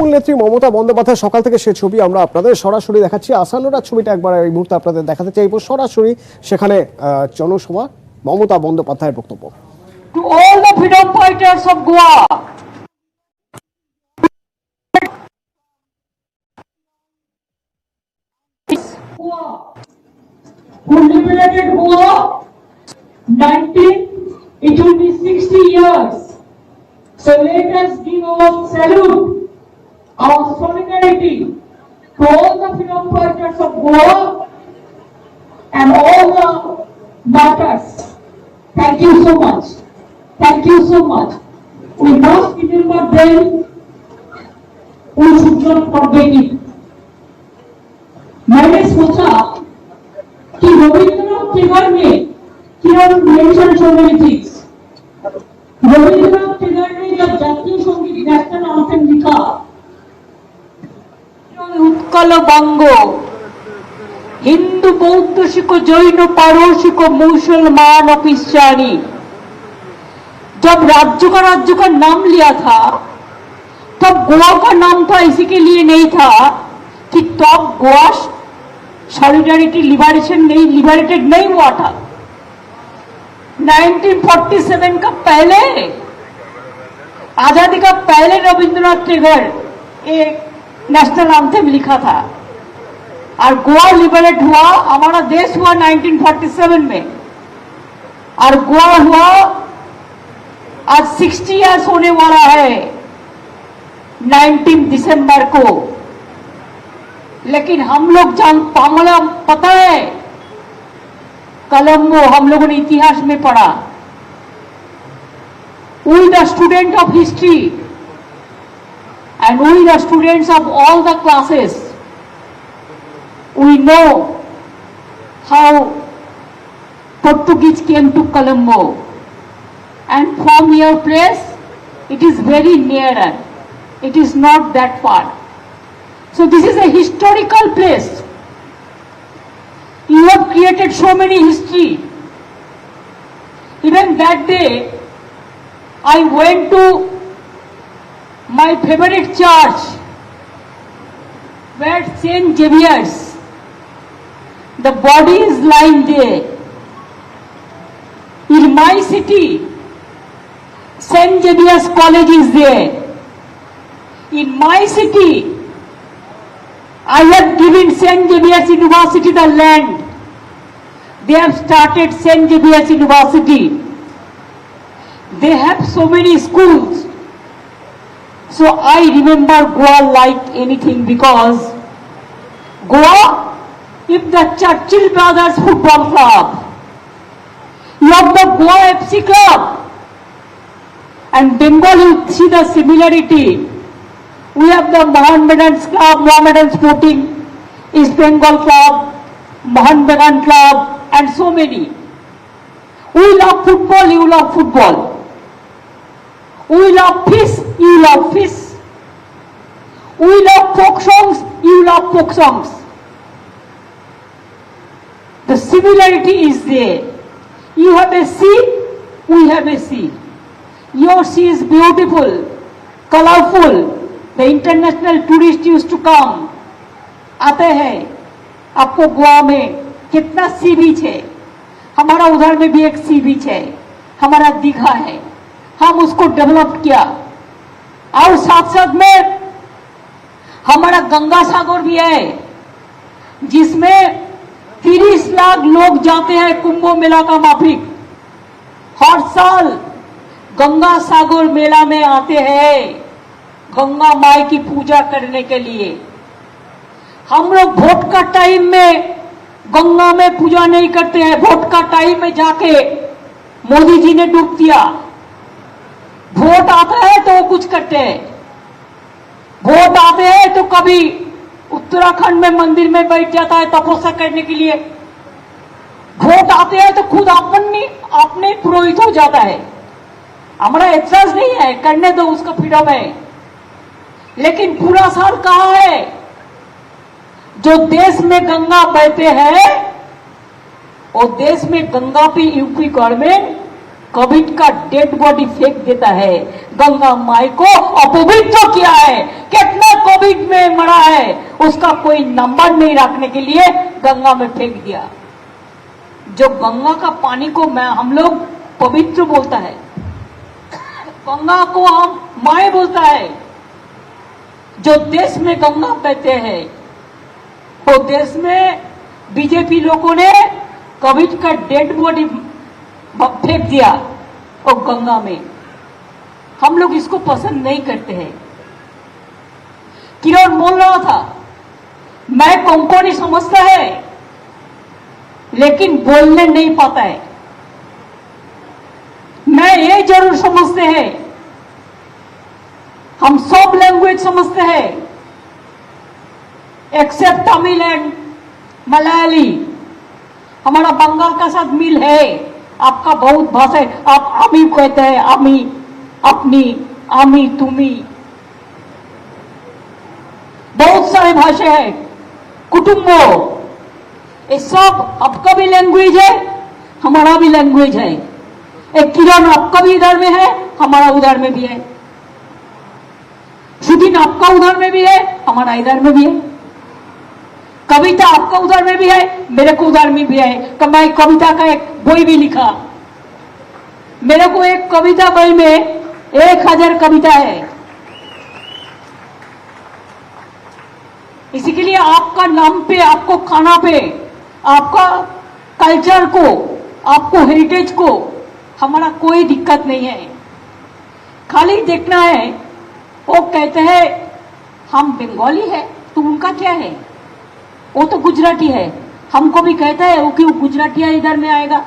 তৃণমূল নেত্রী মমতা বন্দ্যোপাধ্যায় সকাল থেকে সে ছবি আমরা আপনাদের সরাসরি দেখাচ্ছি। আসানোরা ছবিটা একবার এই মুহূর্তে আপনাদের দেখাতে চাইব সরাসরি। সেখানে জনসভা, মমতা বন্দ্যোপাধ্যায়ের বক্তব্য। To all the freedom fighters of Goa, who liberated Goa, it will be 60 years. So let us give our salute, our solidarity to all the freedom fighters of Goa and all the martyrs. Thank you so much. Thank you so much. We must remember them. We should not forget it. मैंने सोचा कि रविंद्रनाथ टैगोर ने he has mentioned so many things. Rabindranath Tagore ने जब जातीय संगीत national anthem लिखा, उत्कल बंग हिंदू बौद्ध सिख जैन पारसिक मुसलमान क्रिश्चियानी, जब राज्य का नाम लिया था तब गोवा का नाम था इसी के लिए नहीं था कि तब गोवा सॉलिडारिटी लिबरेटेड नहीं हुआ था। 1947 का पहले, आजादी का पहले रविंद्रनाथ टैगोर एक नेशनल एंथम लिखा था और गोवा लिबरेट हुआ, हमारा देश हुआ 1947 में और गोवा हुआ आज 60 इयर्स होने वाला है 19 दिसंबर को। लेकिन हम लोग पता है कलम्बो हम लोगों ने इतिहास में पढ़ा। We the student of history and we the students of all the classes, we know how Portuguese came to Colombo. And from your place, it is very nearer. It is not that far. So this is a historical place. You have created so many history. Even that day, I went to my favorite church, where Saint Xavier's, the body is lying there. In my city, Saint Xavier's College is there. In my city, I have given Saint Xavier's University the land. They have started Saint Xavier's University. They have so many schools. So I remember Goa like anything because Goa, if the Churchill Brothers Football Club, you have the Goa FC Club, and Bengal you see the similarity. We have the Mohammedans Club, Mohammedan Sporting, East Bengal Club, Mohammedan Club, and so many. We love football, you love football. We love fish, you love fish. We love folk songs, you love folk songs. The similarity is there. You have a sea, we have a sea. Your sea is beautiful, colorful. The international tourists used to come. आते हैं, आपको गोवा में कितना सी बीच है, हमारा उधर में भी एक सी बीच है, हमारा दीघा है, हम उसको डेवलप किया। और साथ साथ में हमारा गंगा सागर भी है, जिसमें 30 लाख लोग जाते हैं कुंभ मेला का माफिक। हर साल गंगा सागर मेला में आते हैं गंगा माई की पूजा करने के लिए। हम लोग वोट का टाइम में गंगा में पूजा नहीं करते हैं, वोट का टाइम में जाके मोदी जी ने डूब दिया। वोट आता है तो वो कुछ करते हैं, वोट आते हैं तो कभी उत्तराखंड में मंदिर में बैठ जाता है तपस्या करने के लिए, वोट आते हैं तो खुद अपने पुरोहित हो जाता है। हमारा एतराज नहीं है, करने दो, उसका फ्रीडम है। लेकिन पूरा साल कहाँ है? जो देश में गंगा बहते हैं और देश में गंगा पे यूपी गवर्नमेंट कोविड का डेड बॉडी फेंक देता है, गंगा माई को अपवित्र किया है। कितना है उसका कोई नंबर नहीं रखने के लिए गंगा में फेंक दिया। जो गंगा का पानी को हम लोग पवित्र बोलता है, गंगा को हम माए बोलता है। जो देश में गंगा बहते हैं वो देश में बीजेपी लोगों ने कोविड का डेड बॉडी फेंक दिया वो गंगा में। हम लोग इसको पसंद नहीं करते हैं। किरण बोल रहा था मैं कोंकणी समझता है लेकिन बोलने नहीं पाता है। मैं ये जरूर समझते हैं, हम सब लैंग्वेज समझते हैं एक्सेप्ट तमिल एंड मलयाली। हमारा बंगाल का साथ मिल है। आपका बहुत भाषा है, आप आमी कहते हैं, आमी, अपनी, आमी, तुमी, बहुत सारे भाषा है, कुटुंबो, ये सब आपका भी लैंग्वेज है, हमारा भी लैंग्वेज है। एक किरण आपका भी इधर में है, हमारा उधर में भी है। शुदिन आपका उधर में भी है, हमारा इधर में भी है। कविता आपका उधर में भी है, मेरे को उधर में भी है। मैं कविता का एक बोई भी लिखा। मेरे को एक कविता बही में 1000 कविता है। इसी के लिए आपका नाम पे, आपको खाना पे, आपका कल्चर को, आपको हेरिटेज को हमारा कोई दिक्कत नहीं है। खाली देखना है वो कहते हैं हम बंगाली है तो उनका क्या है, वो तो गुजराती है। हमको भी कहता है वो क्यों गुजराती इधर में आएगा।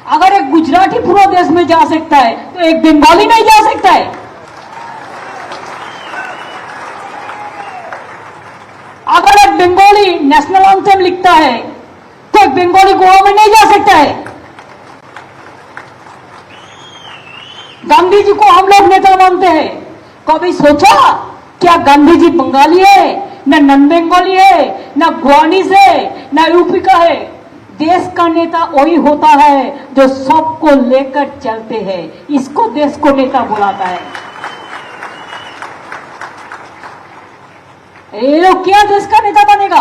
अगर एक गुजराती पूरा देश में जा सकता है तो एक बंगाली नहीं जा सकता है। अगर एक बंगाली नेशनल एंथम लिखता है तो एक बंगाली गोवा में नहीं जा सकता है। गांधी जी को हम लोग नेता मानते हैं। कभी सोचा क्या गांधी जी बंगाली है, न नॉन बंगाली है, न गोवानीज है, न यूपी का है। देश का नेता वही होता है जो सबको लेकर चलते हैं। इसको देश को नेता बुलाता है। ये लोग क्या देश का नेता बनेगा।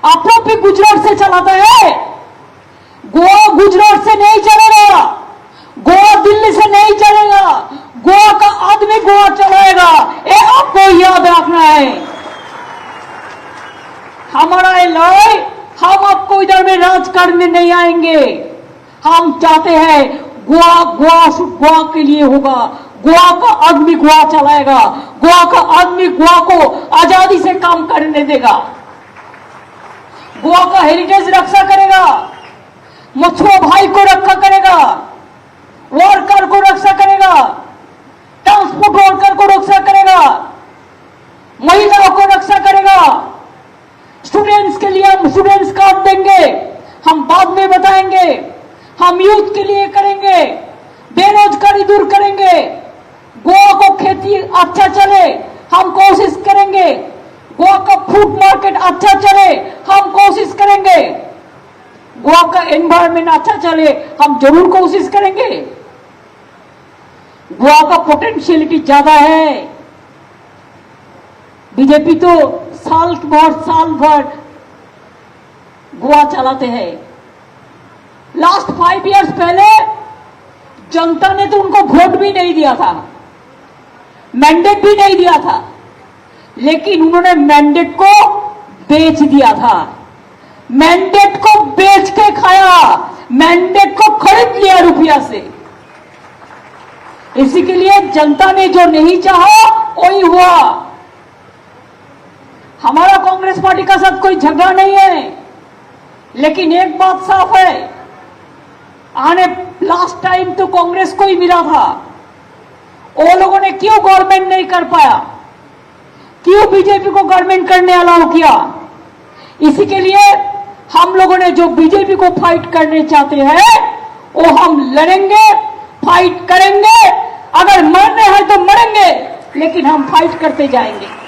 आप लोग भी गुजरात से चलाता है। गोवा गुजरात से नहीं चलेगा, गोवा दिल्ली से नहीं चलेगा, गोवा का आदमी गोवा चलाएगा। ये आपको याद रखना है। हमारा ये लड़ाई, हम आपको इधर में राज करने नहीं आएंगे। हम चाहते हैं गोवा के लिए होगा। गोवा का आदमी गोवा चलाएगा, गोवा का आदमी गोवा को आजादी से काम करने देगा, गोवा का हेरिटेज रक्षा करेगा, मछुआ भाई को रक्षा करेगा, वर्कर को रक्षा करेगा, ट्रांसपोर्ट वर्कर को रक्षा करेगा, महिलाओं को रक्षा करेगा। स्टूडेंट्स के लिए हम स्टूडेंट्स कार्ड देंगे, हम बाद में बताएंगे। हम यूथ के लिए करेंगे, बेरोजगारी दूर करेंगे, गोवा को खेती अच्छा चले हम कोशिश करेंगे, गोवा का फूड मार्केट अच्छा चले हम कोशिश करेंगे, गोवा का एनवायरमेंट अच्छा चले हम जरूर कोशिश करेंगे। गोवा का पोटेंशियलिटी ज्यादा है। बीजेपी तो साल भर गोवा चलाते हैं। लास्ट 5 इयर्स पहले जनता ने तो उनको वोट भी नहीं दिया था, मैंडेट भी नहीं दिया था, लेकिन उन्होंने मैंडेट को बेच दिया था। मैंडेट को बेच के खाया, मैंडेट को खरीद लिया रुपया से। इसी के लिए जनता ने जो नहीं चाहा वही हुआ। हमारा कांग्रेस पार्टी का साथ कोई झगड़ा नहीं है, लेकिन एक बात साफ है, आने लास्ट टाइम तो कांग्रेस को ही मिला था। वो लोगों ने क्यों गवर्नमेंट नहीं कर पाया, क्यों बीजेपी को गवर्नमेंट करने अलाउ किया। इसी के लिए हम लोगों ने जो बीजेपी को फाइट करने चाहते हैं वो हम लड़ेंगे, फाइट करेंगे। अगर मरने हैं तो मरेंगे, लेकिन हम फाइट करते जाएंगे।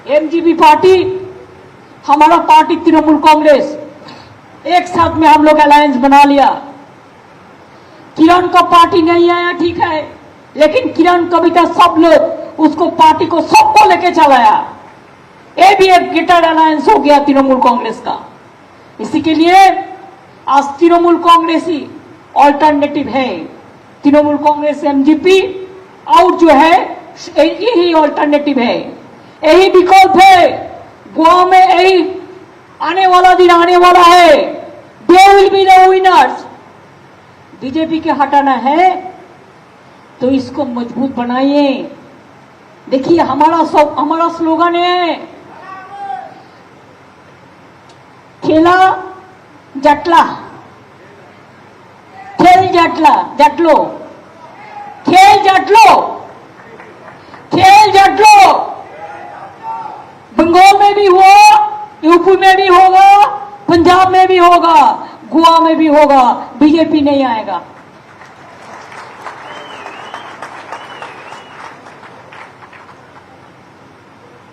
एमजीपी पार्टी, हमारा पार्टी तृणमूल कांग्रेस, एक साथ में हम लोग अलायंस बना लिया। किरण का पार्टी नहीं आया ठीक है, लेकिन किरण कविता सब लोग उसको पार्टी को सबको लेके चलाया। ये भी एक गिटर अलायंस हो गया तृणमूल कांग्रेस का। इसी के लिए आज तृणमूल कांग्रेस ही ऑल्टरनेटिव है। तृणमूल कांग्रेस एमजीपी और जो है यही ऑल्टरनेटिव है, यही विकल्प है। गोवा में यही आने वाला दिन आने वाला है। They will be the winners. BJP के हटाना है तो इसको मजबूत बनाइए। देखिए हमारा स्लोगन है खेला जटला, खेल जटला जटलो, खेल जटलो, खेल जटलो। बंगाल में भी हुआ, यूपी में भी होगा, पंजाब में भी होगा, गोवा में भी होगा, बीजेपी नहीं आएगा।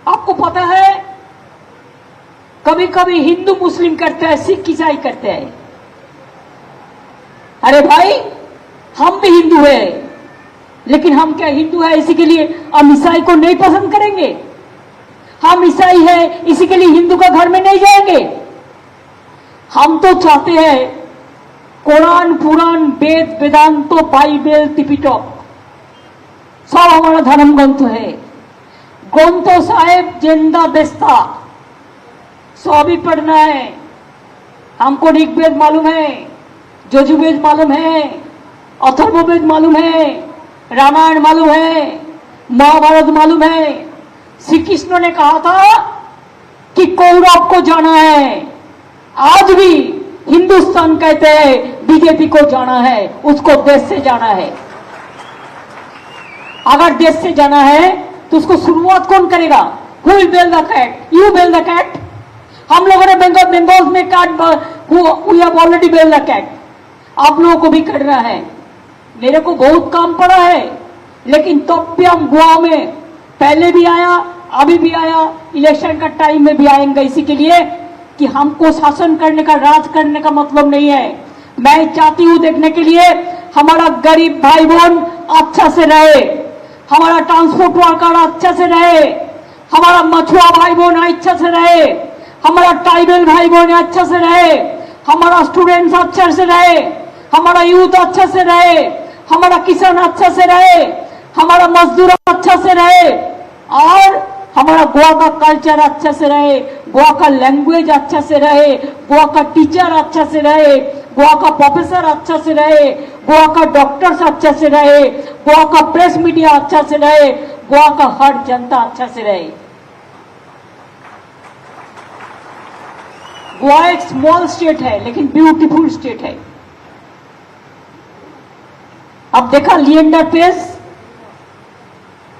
आपको पता है कभी कभी हिंदू मुस्लिम करते हैं, सिख ईसाई करते हैं। अरे भाई हम भी हिंदू है, लेकिन हम क्या हिंदू है इसी के लिए हम ईसाई को नहीं पसंद करेंगे? हम ईसाई है इसी के लिए हिंदू का घर में नहीं जाएंगे? हम तो चाहते हैं कुरान पुराण वेद वेदांत बाइबल त्रिपिटक सब हमारा धर्म ग्रंथ है। ग्रंथ साहेब जिंदा बेस्ता सभी पढ़ना है। हमको ऋग्वेद मालूम है, यजुर्वेद मालूम है, अथर्ववेद मालूम है, रामायण मालूम है, महाभारत मालूम है। श्री कृष्ण ने कहा था कि कौरव को जाना है। आज भी हिंदुस्तान कहते हैं बीजेपी को जाना है, उसको देश से जाना है। अगर देश से जाना है तो उसको शुरुआत कौन करेगा? Who will bail the cat? You bail the cat? हम लोगों ने बंगाल में काट we have already bailed the cat। आप लोगों को भी करना है। मेरे को बहुत काम पड़ा है, लेकिन तब भी हम गोवा में पहले भी आया, अभी भी आया, इलेक्शन का टाइम में भी आएंगे। इसी के लिए कि हमको शासन करने का, राज करने का मतलब नहीं है। मैं चाहती हूं देखने के लिए हमारा गरीब भाई बहन अच्छा से रहे, हमारा ट्रांसपोर्ट वर्कर अच्छा से रहे, हमारा मछुआ भाई बहन अच्छा से रहे, हमारा ट्राइबल भाई बहन अच्छा से रहे, हमारा स्टूडेंट्स अच्छा से रहे, हमारा यूथ अच्छा से रहे, हमारा किसान अच्छा से रहे, हमारा मजदूर अच्छा से रहे, और हमारा गोवा का कल्चर अच्छा से रहे, गोवा का लैंग्वेज अच्छा से रहे, गोवा का टीचर अच्छा से रहे, गोवा का प्रोफेसर अच्छा से रहे, गोवा का डॉक्टर्स अच्छा से रहे, गोवा का प्रेस मीडिया अच्छा से रहे, गोवा का हर जनता अच्छा से रहे। गोवा एक स्मॉल स्टेट है लेकिन ब्यूटीफुल स्टेट है। अब देखा लिएंडर पेस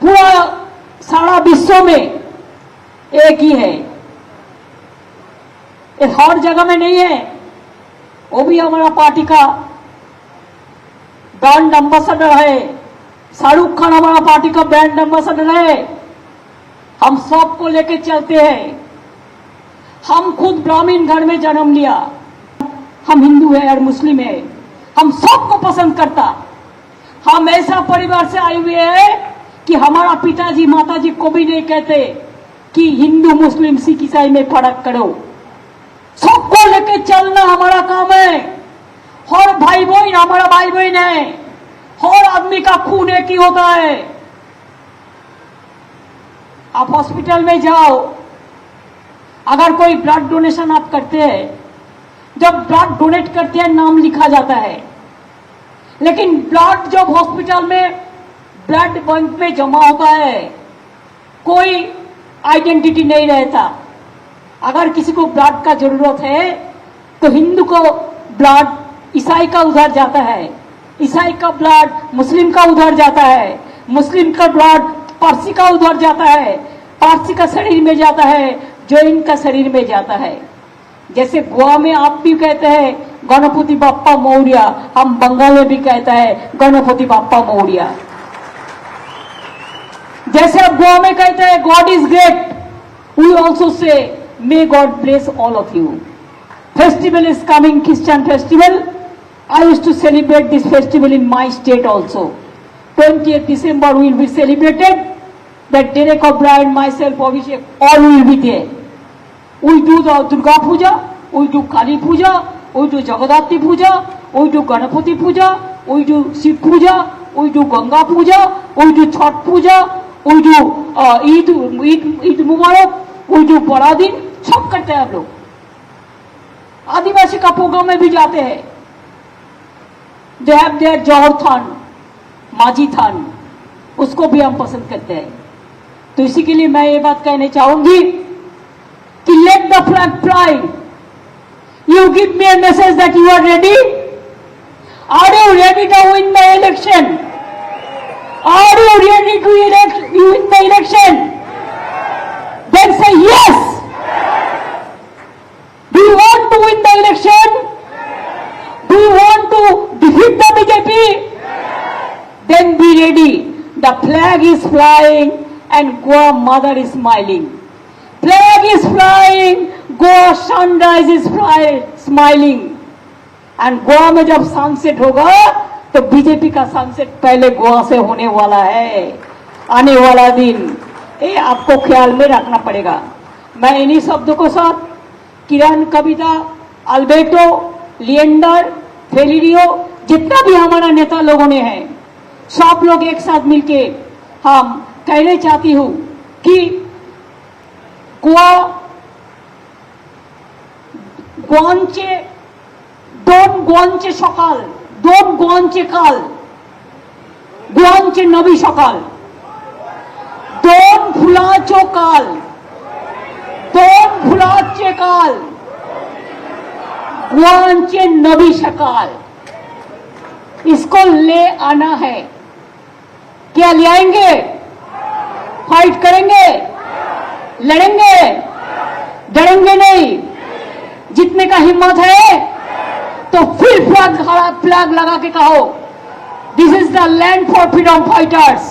पूरा सारा विश्व में एक ही है, एक हर जगह में नहीं है। वो भी हमारा पार्टी का ब्रांड एम्बेसडर है। शाहरुख खान हमारा पार्टी का ब्रांड एम्बेसडर है। हम सबको लेके चलते हैं। हम खुद ब्राह्मण घर में जन्म लिया, हम हिंदू है और मुस्लिम है, हम सबको पसंद करता। हम ऐसा परिवार से आए हुए हैं कि हमारा पिताजी माताजी को भी नहीं कहते कि हिंदू मुस्लिम सिख ईसाई में फर्क करो। सबको लेके चलना हमारा काम है। हर भाई बहन हमारा भाई बहन है, हर आदमी का खून एक ही होता है। आप हॉस्पिटल में जाओ, अगर कोई ब्लड डोनेशन आप करते हैं, जब ब्लड डोनेट करते हैं नाम लिखा जाता है, लेकिन ब्लड जब हॉस्पिटल में ब्लड बैंक में जमा होता है कोई आइडेंटिटी नहीं रहता। अगर किसी को ब्लड का जरूरत है तो हिंदू को ब्लड ईसाई का उधर जाता है, ईसाई का ब्लड मुस्लिम का उधर जाता है, मुस्लिम का ब्लड पारसी का उधर जाता है, पारसी का शरीर में जाता है, जैन का शरीर में जाता है। जैसे गोवा में आप भी कहते हैं गणपति बाप्पा मौर्य, हम बंगाल में भी कहते हैं गणपति बाप्पा मौर्य। जैसे आप गोवा में कहते हैं God is great, we also say may God bless all of you. Festival is coming, Christian festival. I used to celebrate this festival in my state also. 20th December will be celebrated. that Derek O'Brien, myself, Abhishek, all will be there. We do the Durga Puja, we do Kali Puja, we do Jagadati Puja, we do Ganapati Puja, we do Shiv Puja, we do Ganga Puja, we do Chhat Puja, we do Eid Mubarak, we do Baradin, सब करते हैं आप लोग. आदिवासी का programme में भी जाते हैं. दे हैव देयर जौहर थान, माझी थान, उसको भी हम पसंद करते हैं. तो इसी के लिए मैं ये बात कहना चाहूंगी कि let the flag fly. You give me a message that you are ready. Are you ready to win the election? Are you ready to win the election? Then say yes. Do you want to win the election? Do you want to defeat the BJP? Then be ready. The flag is flying and Goa mother is smiling. Flag is flying, Goa sunrise is smiling. And Goa में जब sunset होगा तो BJP का sunset पहले गोवा से होने वाला है. आने वाला दिन ये आपको ख्याल में रखना पड़ेगा. मैं इन्हीं शब्दों को साथ किरण, कविता, अल्बर्टो, लिएंडर, फेलिरियो, जितना भी हमारा नेता लोगों ने है, सब लोग एक साथ मिलके हम कहना चाहती हूं कि गोवांचे दोन गोवांचे सकाल, दोन गोवांचे काल, गोवांचे नवी सकाल, दोन फुलाचो काल, दोन फुलाचे काल, गोवांचे नवी सकाल. इसको ले आना है. क्या ले आएंगे? फाइट करेंगे, लड़ेंगे, डरेंगे नहीं. जितने का हिम्मत है तो फिर फ्लैग लगा के कहो this is the land for freedom fighters.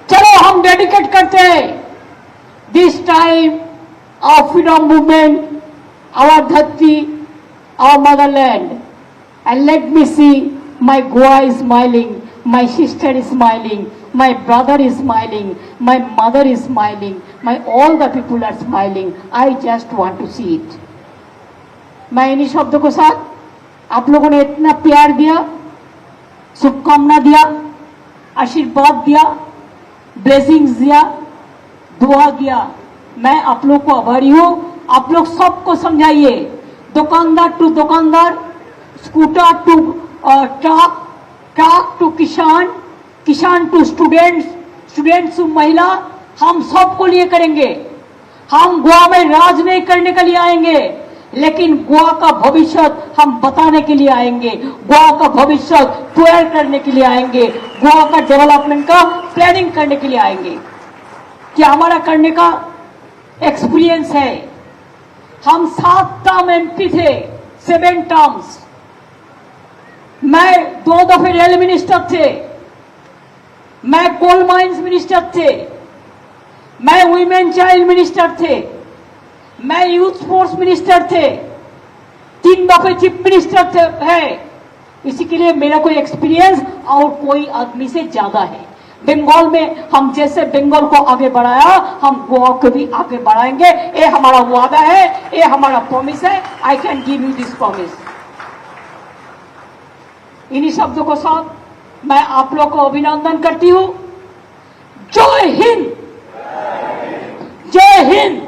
चलो हम डेडिकेट करते हैं this time our freedom movement, our dhati, our motherland. And let me see, my Goa is smiling, my sister is smiling, my brother is smiling, my mother is smiling, my all the people are smiling. I just want to see it. मैं इन्हीं शब्दों के साथ आप लोगों ने इतना प्यार दिया, शुभकामना दिया, आशीर्वाद दिया, ब्लेसिंग्स दिया, दुआ दिया. मैं आप लोग को आभारी हूं. आप लोग सबको समझाइए, दुकानदार टू दुकानदार, scooter to truck, truck to किसान, किसान टू स्टूडेंट्स, स्टूडेंट्स टू महिला, हम सबको लिए करेंगे. हम गोवा में राज नहीं करने के लिए आएंगे, लेकिन गोवा का भविष्य हम बताने के लिए आएंगे. गोवा का भविष्य तैयार करने के लिए आएंगे. गोवा का डेवलपमेंट का प्लानिंग करने के लिए आएंगे. कि हमारा करने का एक्सपीरियंस है. हम 7 टर्म एमपी थे, 7 टर्म्स. मैं 2 दफे रेल मिनिस्टर थे, मैं कोल माइंस मिनिस्टर थे, मैं वुमेन चाइल्ड मिनिस्टर थे, मैं यूथ स्पोर्ट्स मिनिस्टर थे, 3 दफे चीफ मिनिस्टर थे. है इसी के लिए मेरा कोई एक्सपीरियंस और कोई आदमी से ज्यादा है. बंगाल में हम जैसे बंगाल को आगे बढ़ाया, हम गोवा को भी आगे बढ़ाएंगे. ये हमारा वादा है, ये हमारा प्रॉमिस है. I can give you this promise. इन्हीं शब्दों को साथ मैं आप लोग को अभिनंदन करती हूं. जय हिंद, जय हिंद,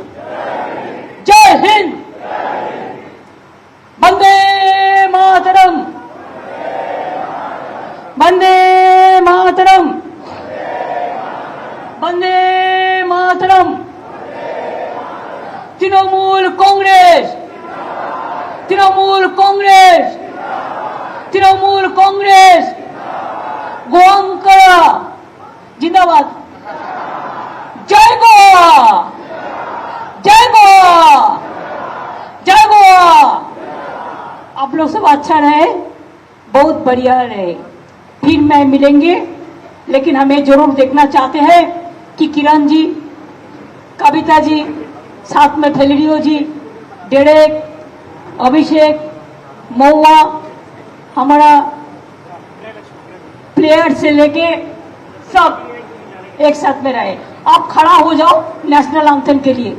जय हिंद. वंदे मातरम, वंदे मातरम, वंदे मातरम. तृणमूल कांग्रेस, तृणमूल कांग्रेस, तृणमूल कांग्रेस. गोवांकरा जिंदाबाद. जय गोवा, जय गोवा, जय गोवा. आप लोग सब अच्छा रहे, बहुत बढ़िया रहे. फिर मैं मिलेंगे, लेकिन हमें जरूर देखना चाहते हैं कि किरण जी, कविता जी, साथ में फेलिरियो जी, डेरेक, अभिषेक, महुआ, हमारा प्लेयर से लेके सब एक साथ में रहे। आप खड़ा हो जाओ नेशनल एंथम के लिए।